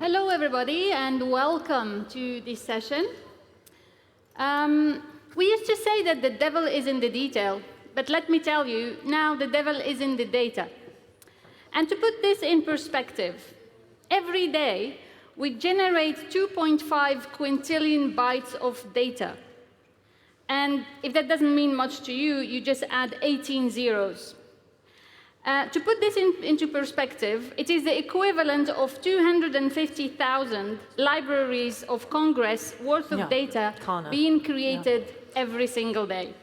Hello, everybody, and welcome to this session. We used to say that the devil is in the detail, but let me tell you, now the devil is in the data. And to put this in perspective, every day we generate 2.5 quintillion bytes of data. And if that doesn't mean much to you, you just add 18 zeros. To put this into perspective, it is the equivalent of 250,000 libraries of Congress worth of data being created every single day.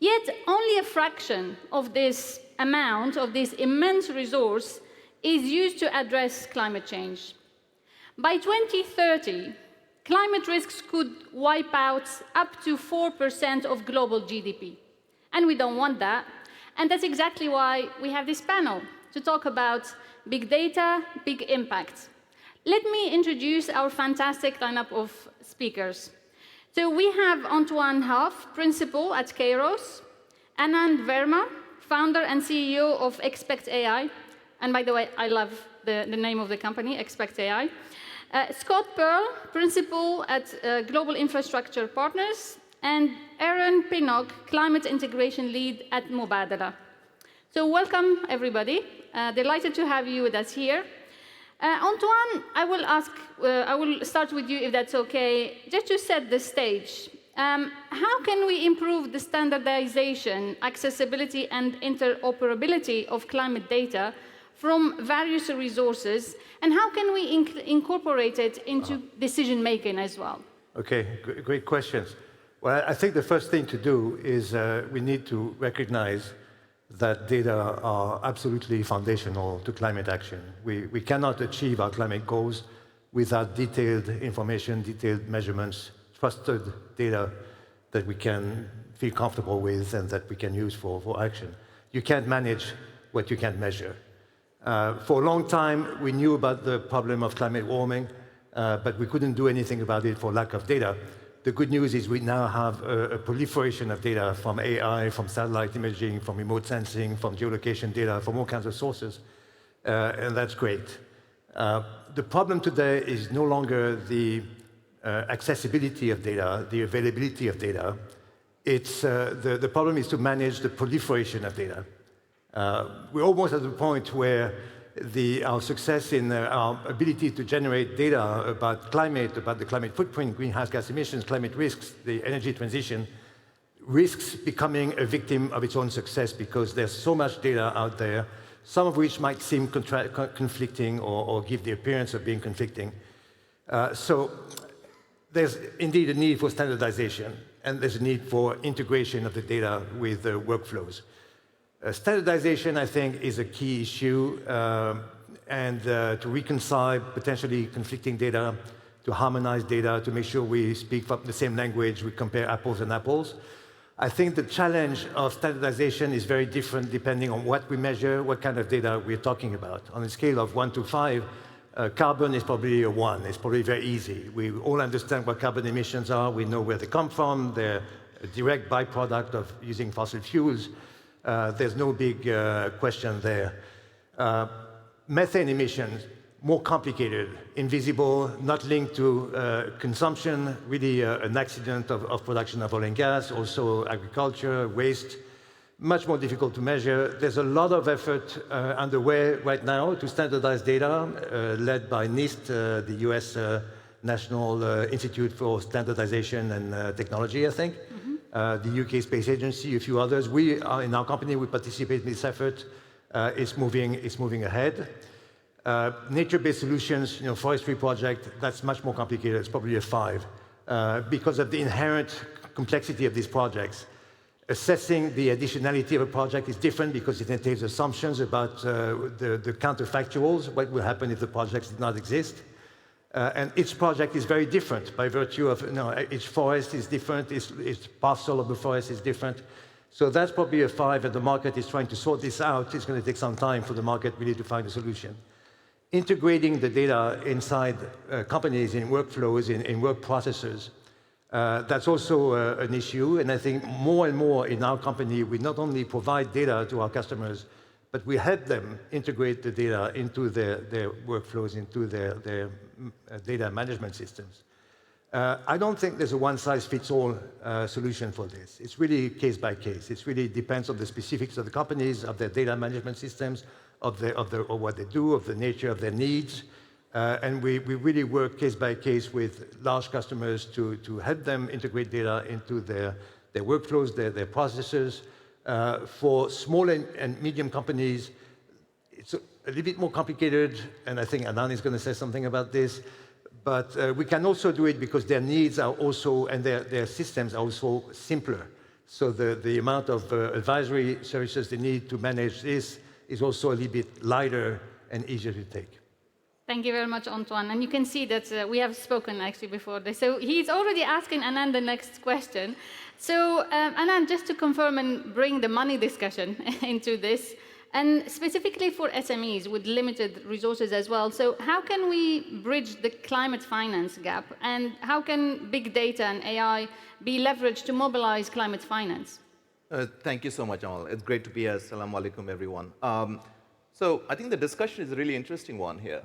Yet only a fraction of this amount, of this immense resource, is used to address climate change. By 2030, climate risks could wipe out up to 4% of global GDP. And we don't want that. And that's exactly why we have this panel, to talk about big data, big impact. Let me introduce our fantastic lineup of speakers. So we have Antoine Halff, principal at Kayrros, Anand Verma, founder and CEO of ExpectAI. And by the way, I love the name of the company, ExpectAI. Scott Pearl, principal at Global Infrastructure Partners, and Aaron Pinnock, Climate Integration Lead at Mubadala. So welcome, everybody. Delighted to have you with us here. Antoine, I will start with you, if that's okay, just to set the stage. How can we improve the standardization, accessibility, and interoperability of climate data from various resources, and how can we incorporate it into decision-making as well? Okay, great questions. Well, I think the first thing to do is we need to recognize that data are absolutely foundational to climate action. We cannot achieve our climate goals without detailed information, detailed measurements, trusted data that we can feel comfortable with and that we can use for action. You can't manage what you can't measure. For a long time, we knew about the problem of climate warming, but we couldn't do anything about it for lack of data. The good news is we now have a proliferation of data from AI, from satellite imaging, from remote sensing, from geolocation data, from all kinds of sources, and that's great. The problem today is no longer the accessibility of data, the availability of data. It's, the problem is to manage the proliferation of data. We're almost at the point where our success in our ability to generate data about climate, about the climate footprint, greenhouse gas emissions, climate risks, the energy transition, risks becoming a victim of its own success because there's so much data out there, some of which might seem conflicting or give the appearance of being conflicting. So there's indeed a need for standardization, and there's a need for integration of the data with the workflows. Standardization, I think, is a key issue, and to reconcile potentially conflicting data, to harmonize data, to make sure we speak the same language, we compare apples and apples. I think the challenge of standardization is very different depending on what we measure, what kind of data we're talking about. On a scale of 1 to 5, carbon is probably a 1. It's probably very easy. We all understand what carbon emissions are. We know where they come from. They're a direct byproduct of using fossil fuels. There's no big question there. Methane emissions, more complicated, invisible, not linked to consumption, really an accident of production of oil and gas, also agriculture, waste, much more difficult to measure. There's a lot of effort underway right now to standardize data, led by NIST, the US National Institute for Standardization and Technology, I think. The UK Space Agency, a few others. We are, in our company, we participate in this effort. It's moving ahead. Nature-based solutions, forestry project, that's much more complicated. It's probably a 5. Because of the inherent complexity of these projects. Assessing the additionality of a project is different because it entails assumptions about the counterfactuals, what will happen if the projects did not exist. And each project is very different by virtue of, each forest is different, each parcel of the forest is different. So that's probably a 5, and the market is trying to sort this out. It's going to take some time for the market really to find a solution. Integrating the data inside companies, in workflows, in work processes, that's also an issue. And I think more and more in our company, we not only provide data to our customers, but we help them integrate the data into their workflows, into their data management systems. I don't think there's a one-size-fits-all solution for this. It's really case by case. It really depends on the specifics of the companies, of their data management systems, of what they do, of the nature of their needs. And we really work case by case with large customers to help them integrate data into their workflows, their processes. For small and medium companies, it's a little bit more complicated, and I think Anand is going to say something about this. But we can also do it because their needs are also, and their systems are also simpler. So the amount of advisory services they need to manage this is also a little bit lighter and easier to take. Thank you very much, Antoine. And you can see that we have spoken actually before this. So he's already asking Anand the next question. So Anand, just to confirm and bring the money discussion into this, and specifically for SMEs with limited resources as well. So how can we bridge the climate finance gap? And how can big data and AI be leveraged to mobilize climate finance? Thank you so much, Amal. It's great to be here. Assalamu alaikum, everyone. So I think the discussion is a really interesting one here.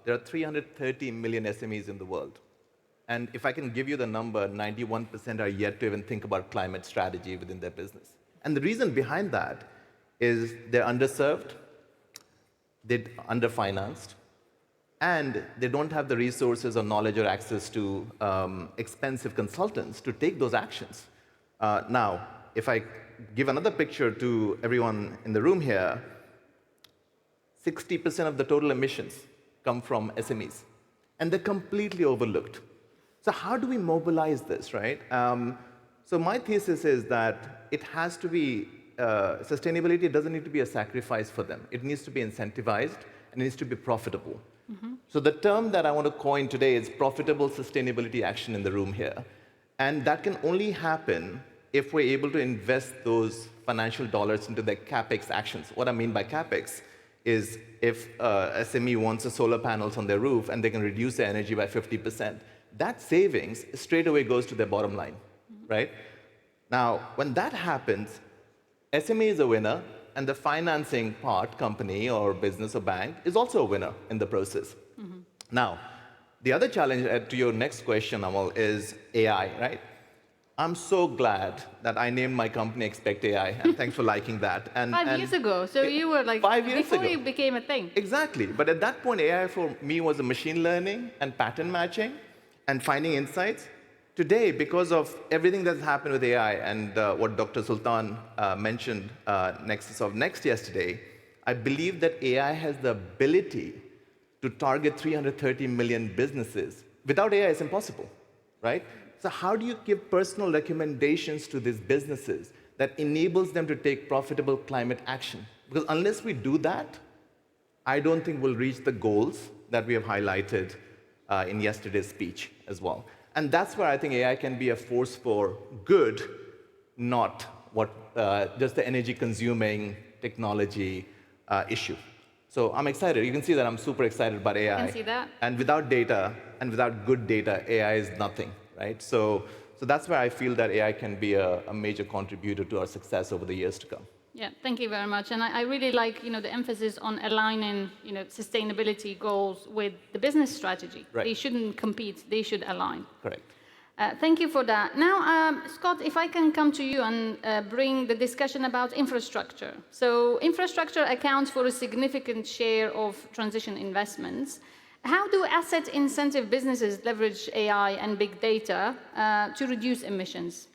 There are 330 million SMEs in the world. And if I can give you the number, 91% are yet to even think about climate strategy within their business. And the reason behind that is they're underserved, they're underfinanced, and they don't have the resources or knowledge or access to expensive consultants to take those actions. Now, if I give another picture to everyone in the room here, 60% of the total emissions come from SMEs, and they're completely overlooked. So how do we mobilize this, right? So my thesis is that it has to be sustainability doesn't need to be a sacrifice for them. It needs to be incentivized and it needs to be profitable. Mm-hmm. So the term that I want to coin today is profitable sustainability action in the room here. And that can only happen if we're able to invest those financial dollars into the CapEx actions. What I mean by CapEx is if SME wants a solar panels on their roof and they can reduce their energy by 50%, that savings straight away goes to their bottom line, right? Now, when that happens, SME is a winner, and the financing part, company or business or bank, is also a winner in the process. Mm-hmm. Now, the other challenge to your next question, Amal, is AI, right? I'm so glad that I named my company ExpectAI, and thanks for liking that. And, 5 years ago, so you were like, 5 years before ago. it became a thing. Exactly, but at that point, AI for me was a machine learning and pattern matching and finding insights. Today, because of everything that's happened with AI and what Dr. Sultan mentioned next yesterday, I believe that AI has the ability to target 330 million businesses. Without AI, it's impossible, right? So how do you give personal recommendations to these businesses that enables them to take profitable climate action? Because unless we do that, I don't think we'll reach the goals that we have highlighted in yesterday's speech as well. And that's where I think AI can be a force for good, not what just the energy-consuming technology issue. So I'm excited. You can see that I'm super excited about AI. I can see that. And without data, and without good data, AI is nothing, right? So that's where I feel that AI can be a major contributor to our success over the years to come. Yeah, thank you very much. And I really like, the emphasis on aligning, sustainability goals with the business strategy. Right. They shouldn't compete, they should align. Correct. Thank you for that. Now, Scott, if I can come to you and bring the discussion about infrastructure. So infrastructure accounts for a significant share of transition investments. How do asset-incentive businesses leverage AI and big data to reduce emissions?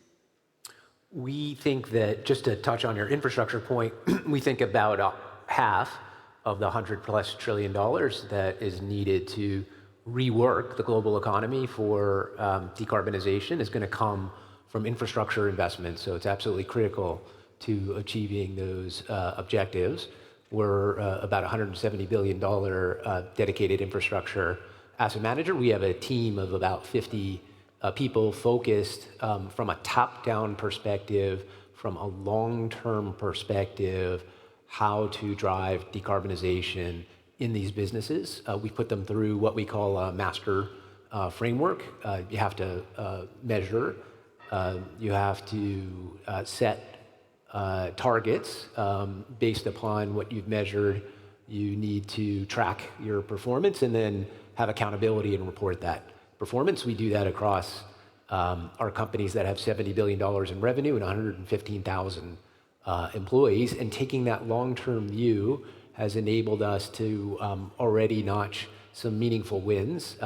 We think that, just to touch on your infrastructure point, we think about half of the $100+ trillion that is needed to rework the global economy for decarbonization is going to come from infrastructure investments. So it's absolutely critical to achieving those objectives. We're about $170 billion dedicated infrastructure asset manager. We have a team of about 50 people focused from a top-down perspective, from a long-term perspective, how to drive decarbonization in these businesses. We put them through what we call a master framework. You have to measure, you have to set targets based upon what you've measured. You need to track your performance and then have accountability and report that performance. We do that across our companies that have $70 billion in revenue and 115,000 employees. And taking that long-term view has enabled us to already notch some meaningful wins.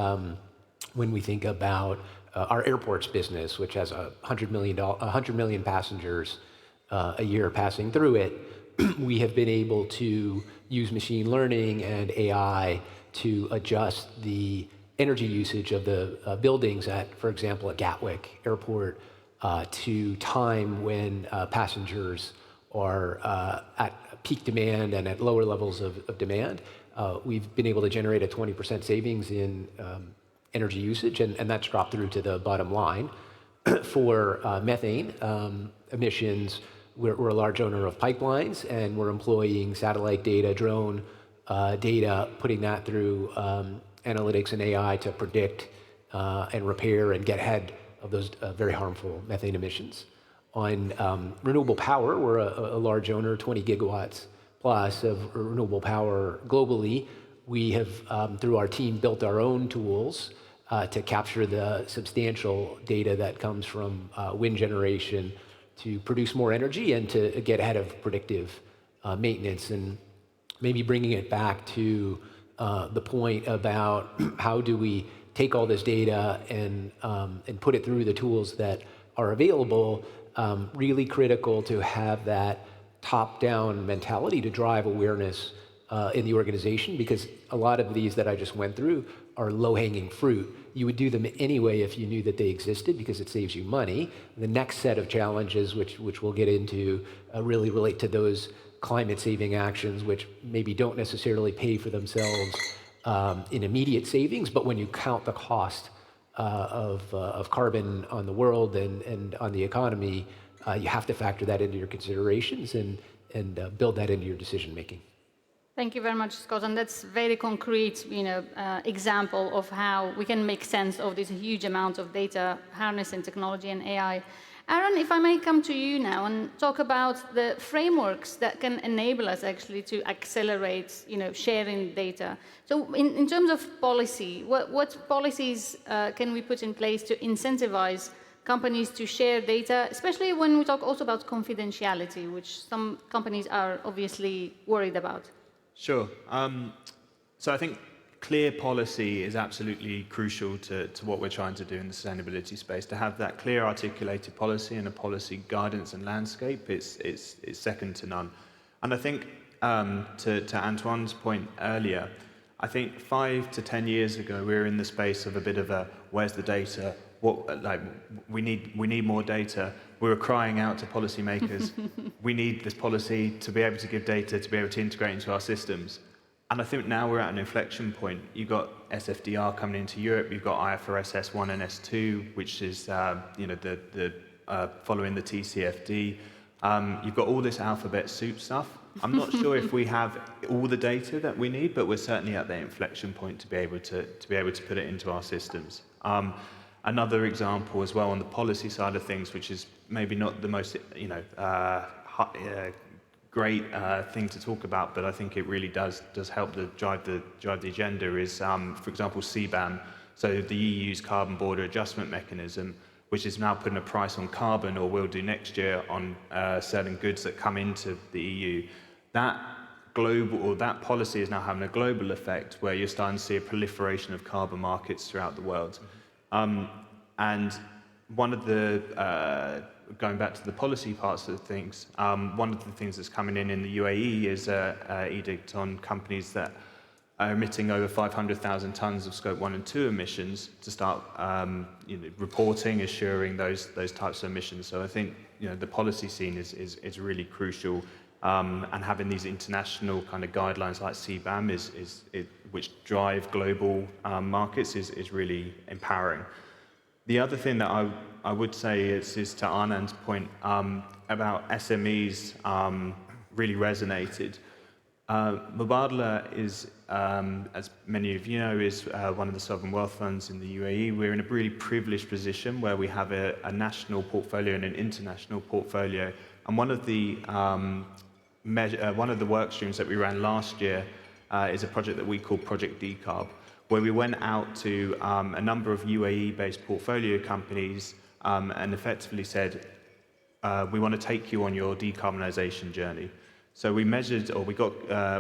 When we think about our airports business, which has 100 million passengers a year passing through it, we have been able to use machine learning and AI to adjust the energy usage of the buildings at, for example, at Gatwick Airport to time when passengers are at peak demand and at lower levels of demand. We've been able to generate a 20% savings in energy usage, and that's dropped through to the bottom line. For methane emissions, we're a large owner of pipelines, and we're employing satellite data, drone data, putting that through analytics and AI to predict and repair and get ahead of those very harmful methane emissions. On renewable power, we're a large owner, 20 gigawatts plus of renewable power globally. We have, through our team, built our own tools to capture the substantial data that comes from wind generation to produce more energy and to get ahead of predictive maintenance. And maybe bringing it back to the point about how do we take all this data and put it through the tools that are available, really critical to have that top-down mentality to drive awareness in the organization, because a lot of these that I just went through are low-hanging fruit. You would do them anyway if you knew that they existed because it saves you money. The next set of challenges, which we'll get into, really relate to those climate-saving actions, which maybe don't necessarily pay for themselves in immediate savings, but when you count the cost of carbon on the world and on the economy, you have to factor that into your considerations and build that into your decision-making. Thank you very much, Scott. And that's very concrete, example of how we can make sense of this huge amount of data, harnessing technology and AI. Aaron, if I may come to you now and talk about the frameworks that can enable us actually to accelerate, sharing data. So in terms of policy, what policies can we put in place to incentivize companies to share data, especially when we talk also about confidentiality, which some companies are obviously worried about? Sure. So I think clear policy is absolutely crucial to what we're trying to do in the sustainability space. To have that clear articulated policy and a policy guidance and landscape is second to none. And I think to Antoine's point earlier, I think 5 to 10 years ago, we were in the space of a bit of a, where's the data? We need more data. We were crying out to policymakers, we need this policy to be able to give data, to be able to integrate into our systems. And I think now we're at an inflection point. You've got SFDR coming into Europe, you've got IFRS S1 and S2, which is following the TCFD. You've got all this alphabet soup stuff. I'm not sure if we have all the data that we need, but we're certainly at the inflection point to be able to put it into our systems. Another example as well on the policy side of things, which is maybe not the most great thing to talk about, but I think it really does help to drive the agenda, is for example CBAM, so the EU's carbon border adjustment mechanism, which is now putting a price on carbon, or will do next year, on certain goods that come into the EU. That policy is now having a global effect, where you're starting to see a proliferation of carbon markets throughout the world. And one of the, going back to the policy parts of things, one of the things that's coming in the UAE is an edict on companies that are emitting over 500,000 tons of scope 1 and 2 emissions to start reporting, assuring those types of emissions. So I think the policy scene is really crucial, and having these international kind of guidelines like CBAM which drive global markets is really empowering. The other thing that I would say is to Anand's point about SMEs really resonated. Mubadala is, as many of you know, is one of the sovereign wealth funds in the UAE. We're in a really privileged position where we have a national portfolio and an international portfolio And one of the work streams that we ran last year is a project that we call Project Decarb, where we went out to a number of UAE-based portfolio companies and effectively said, we want to take you on your decarbonisation journey. So we measured, or we got,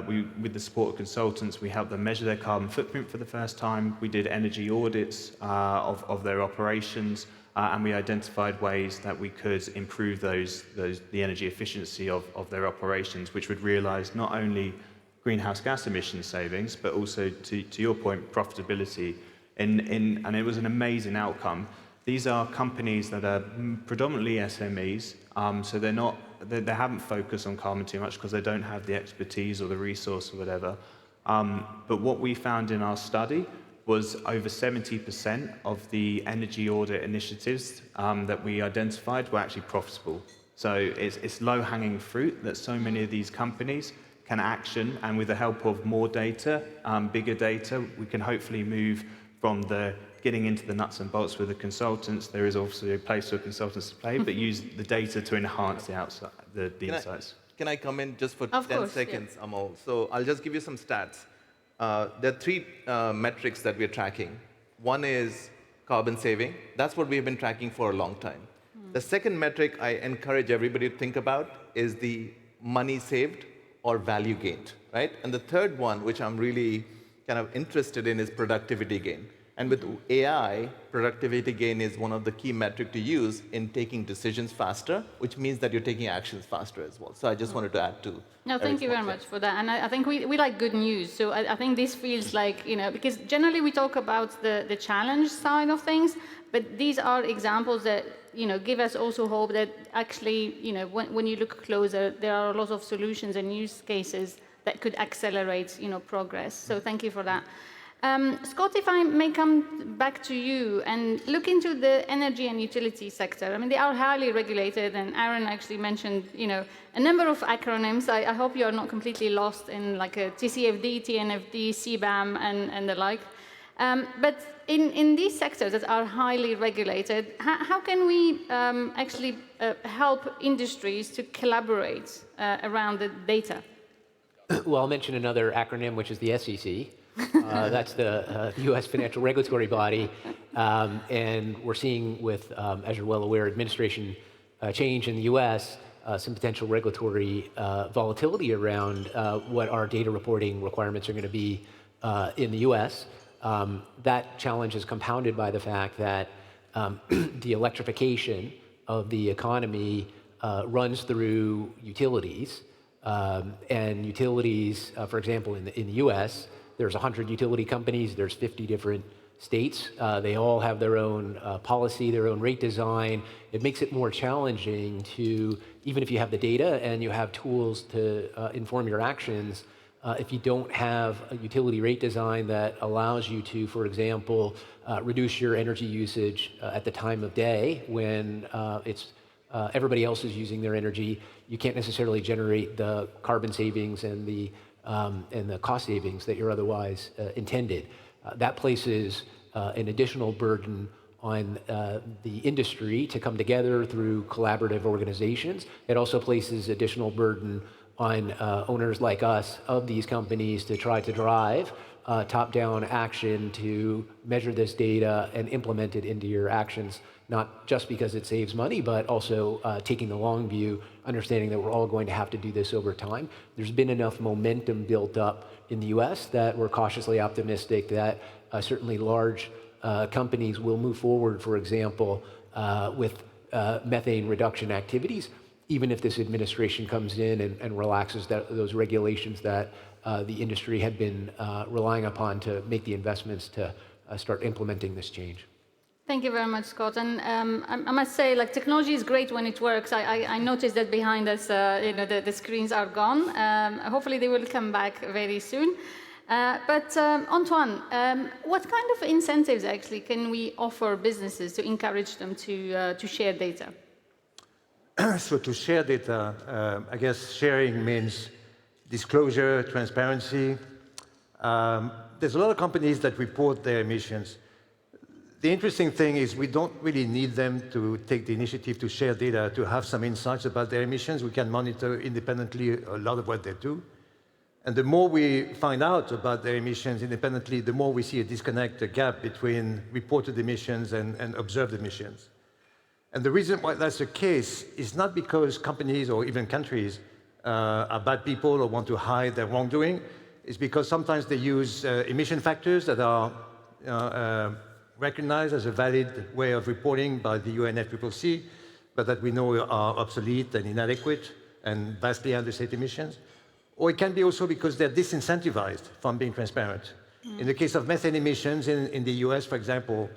with the support of consultants, we helped them measure their carbon footprint for the first time. We did energy audits of their operations, and we identified ways that we could improve the energy efficiency of their operations, which would realise not only greenhouse gas emission savings, but also, to your point, profitability. And it was an amazing outcome. These are companies that are predominantly SMEs, so they haven't focused on carbon too much because they don't have the expertise or the resource or whatever. But what we found in our study was over 70% of the energy audit initiatives that we identified were actually profitable. So it's low-hanging fruit that so many of these companies can action, and with the help of more data, bigger data, we can hopefully move from the getting into the nuts and bolts with the consultants. There is obviously a place for consultants to play, but use the data to enhance the insights. Can I come in just for Of 10 course, seconds, Amol? So I'll just give you some stats. There are three metrics that we're tracking. One is carbon saving. That's what we've been tracking for a long time. The second metric I encourage everybody to think about is the money saved or value gained, right? And the third one, which I'm really kind of interested in, is productivity gain. And with AI, productivity gain is one of the key metrics to use in taking decisions faster, which means that you're taking actions faster as well. So I just wanted to add to. No, thank you very much for that. And I think we like good news. So I think this feels like, because generally we talk about the challenge side of things, but these are examples that, give us also hope that actually, when you look closer, there are a lot of solutions and use cases that could accelerate, progress. So thank you for that. Scott, if I may come back to you and look into the energy and utility sector. I mean, they are highly regulated, and Aaron actually mentioned, a number of acronyms. I hope you are not completely lost in like a TCFD, TNFD, CBAM, and the like. But in these sectors that are highly regulated, how can we actually help industries to collaborate around the data? Well, I'll mention another acronym, which is the SEC. That's the U.S. financial regulatory body. And we're seeing with, as you're well aware, administration change in the U.S., some potential regulatory volatility around what our data reporting requirements are going to be in the U.S. That challenge is compounded by the fact that the electrification of the economy runs through utilities. And utilities, for example, in the U.S., there's 100 utility companies, there's 50 different states. They all have their own policy, their own rate design. It makes it more challenging to, even if you have the data and you have tools to inform your actions, if you don't have a utility rate design that allows you to, for example, reduce your energy usage at the time of day when everybody else is using their energy, you can't necessarily generate the carbon savings and the cost savings that you're otherwise intended. That places an additional burden on the industry to come together through collaborative organizations. It also places additional burden on owners like us of these companies to try to drive top-down action to measure this data and implement it into your actions, not just because it saves money, but also taking the long view, understanding that we're all going to have to do this over time. There's been enough momentum built up in the US that we're cautiously optimistic that certainly large companies will move forward, for example, with methane reduction activities, even if this administration comes in and relaxes those regulations that the industry had been relying upon to make the investments to start implementing this change. Thank you very much, Scott. And I must say, like, technology is great when it works. I noticed that behind us, the screens are gone. Hopefully, they will come back very soon. But Antoine, what kind of incentives actually can we offer businesses to encourage them to share data? So to share data, I guess sharing means disclosure, transparency. There's a lot of companies that report their emissions. The interesting thing is we don't really need them to take the initiative to share data, to have some insights about their emissions. We can monitor independently a lot of what they do. And the more we find out about their emissions independently, the more we see a disconnect, a gap between reported emissions and observed emissions. And the reason why that's the case is not because companies or even countries are bad people or want to hide their wrongdoing. It's because sometimes they use emission factors that are recognized as a valid way of reporting by the UNFCCC, but that we know are obsolete and inadequate and vastly understate emissions. Or it can be also because they're disincentivized from being transparent. In the case of methane emissions in the US, for example,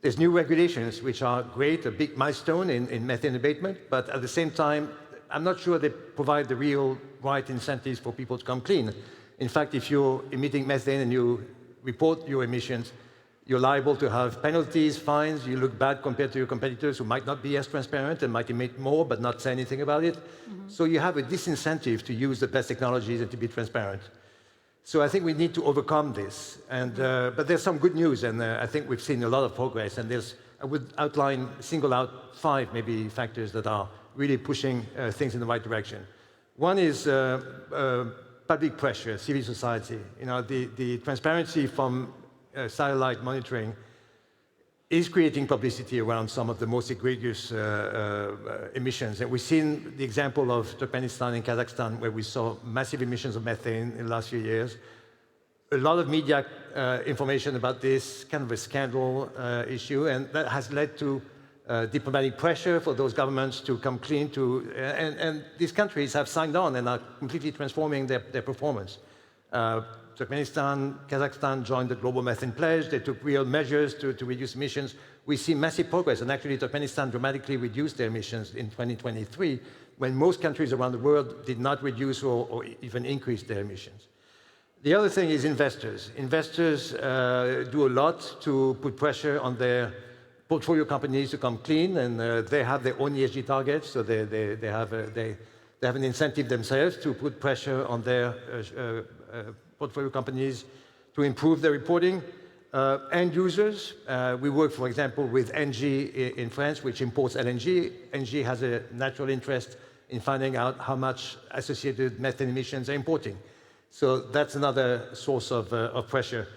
there's new regulations which are great, a big milestone in methane abatement, but at the same time, I'm not sure they provide the real right incentives for people to come clean. In fact, if you're emitting methane and you report your emissions, you're liable to have penalties, fines, you look bad compared to your competitors who might not be as transparent and might emit more but not say anything about it. So you have a disincentive to use the best technologies and to be transparent. So I think we need to overcome this. But there's some good news, and I think we've seen a lot of progress. And I would single out 5 maybe factors that are really pushing things in the right direction. One is public pressure, civil society. You know, the transparency from satellite monitoring is creating publicity around some of the most egregious emissions. And we've seen the example of Turkmenistan and Kazakhstan, where we saw massive emissions of methane in the last few years. A lot of media information about this, kind of a scandal issue, and that has led to diplomatic pressure for those governments to come clean and these countries have signed on and are completely transforming their performance. Turkmenistan, Kazakhstan joined the Global Methane Pledge. They took real measures to reduce emissions. We see massive progress, and actually Turkmenistan dramatically reduced their emissions in 2023, when most countries around the world did not reduce or even increase their emissions. The other thing is investors. Investors do a lot to put pressure on their portfolio companies to come clean, and they have their own ESG targets, so they have an incentive themselves to put pressure on their portfolio companies to improve their reporting. End users, we work, for example, with Engie in France, which imports LNG. Engie has a natural interest in finding out how much associated methane emissions are importing. So that's another source of pressure.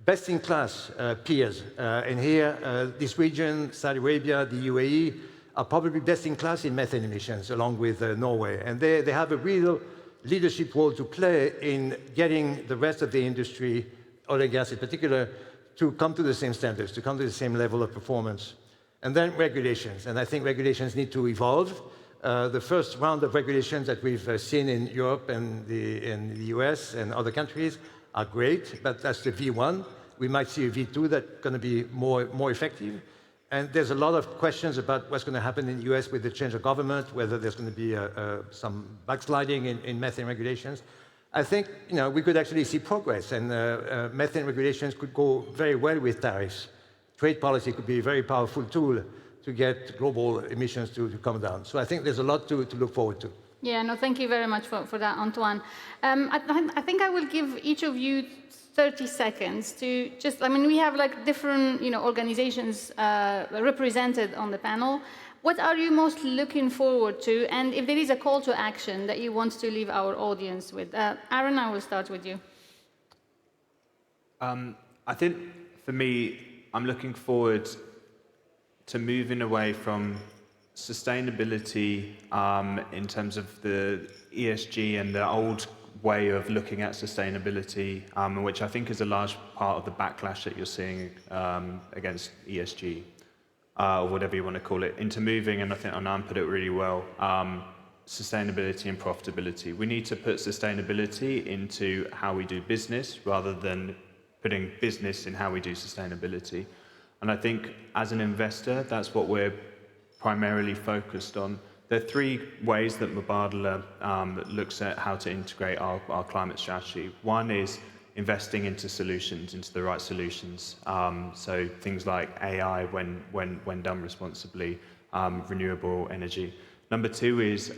Best-in-class peers. And here, this region, Saudi Arabia, the UAE, are probably best-in-class in methane emissions, along with Norway. And they have a real leadership role to play in getting the rest of the industry, oil and gas in particular, to come to the same standards, to come to the same level of performance. And then regulations. And I think regulations need to evolve. The first round of regulations that we've seen in Europe and in the US and other countries are great, but that's the V1. We might see a V2 that's going to be more effective. And there's a lot of questions about what's going to happen in the US with the change of government, whether there's going to be some backsliding in methane regulations. I think we could actually see progress, and methane regulations could go very well with tariffs. Trade policy could be a very powerful tool to get global emissions to come down. So I think there's a lot to look forward to. Yeah, no, thank you very much for that, Antoine. I think I will give each of you 30 seconds to just, we have like different, organizations represented on the panel. What are you most looking forward to? And if there is a call to action that you want to leave our audience with. Aaron, I will start with you. I think for me, I'm looking forward to moving away from sustainability in terms of the ESG and the old way of looking at sustainability, which I think is a large part of the backlash that you're seeing against ESG, or whatever you want to call it, into moving, and I think Anand put it really well, sustainability and profitability. We need to put sustainability into how we do business rather than putting business in how we do sustainability. And I think as an investor, that's what we're primarily focused on. There are 3 ways that Mubadala looks at how to integrate our climate strategy. One is investing into solutions, into the right solutions. So things like AI when done responsibly, renewable energy. Number 2 is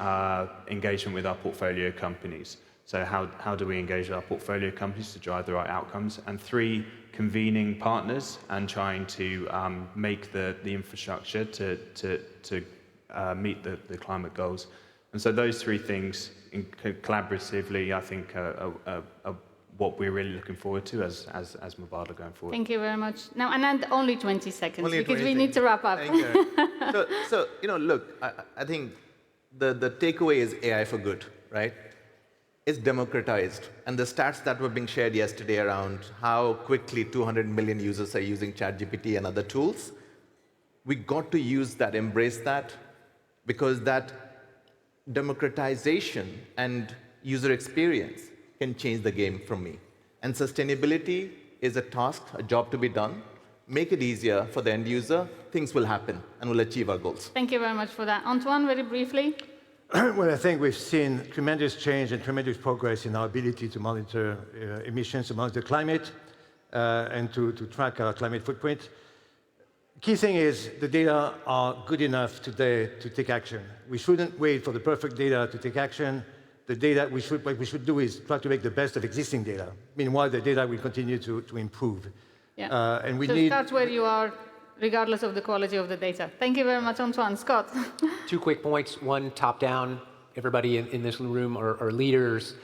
engagement with our portfolio companies. So how do we engage with our portfolio companies to drive the right outcomes? And 3, convening partners and trying to make the infrastructure to meet the climate goals. And so those 3 things collaboratively, I think, are what we're really looking forward to as Mubadala going forward. Thank you very much. Now, Anand, only 20 seconds Only because 20 we need to wrap up. Thank you. So look, I think the takeaway is AI for good, right? It's democratized. And the stats that were being shared yesterday around how quickly 200 million users are using ChatGPT and other tools, we got to use that, embrace that, because that democratization and user experience can change the game from me. And sustainability is a task, a job to be done. Make it easier for the end user, things will happen and we'll achieve our goals. Thank you very much for that. Antoine, very briefly. Well, I think we've seen tremendous change and tremendous progress in our ability to monitor emissions, to monitor climate, and to track our climate footprint. Key thing is the data are good enough today to take action. We shouldn't wait for the perfect data to take action. The data, what we should do is try to make the best of existing data. Meanwhile, the data will continue to improve. Yeah. And we so need... start where you are, regardless of the quality of the data. Thank you very much, Antoine. Scott. 2 quick points. One, top-down. Everybody in this room are leaders.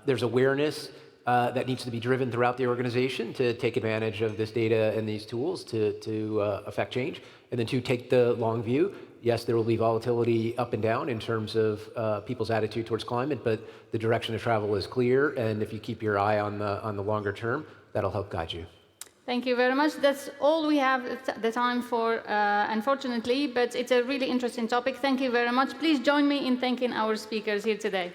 There's awareness that needs to be driven throughout the organization to take advantage of this data and these tools to affect change. And then 2, take the long view. Yes, there will be volatility up and down in terms of people's attitude towards climate, but the direction of travel is clear. And if you keep your eye on the longer term, that'll help guide you. Thank you very much. That's all we have the time for, unfortunately, but it's a really interesting topic. Thank you very much. Please join me in thanking our speakers here today.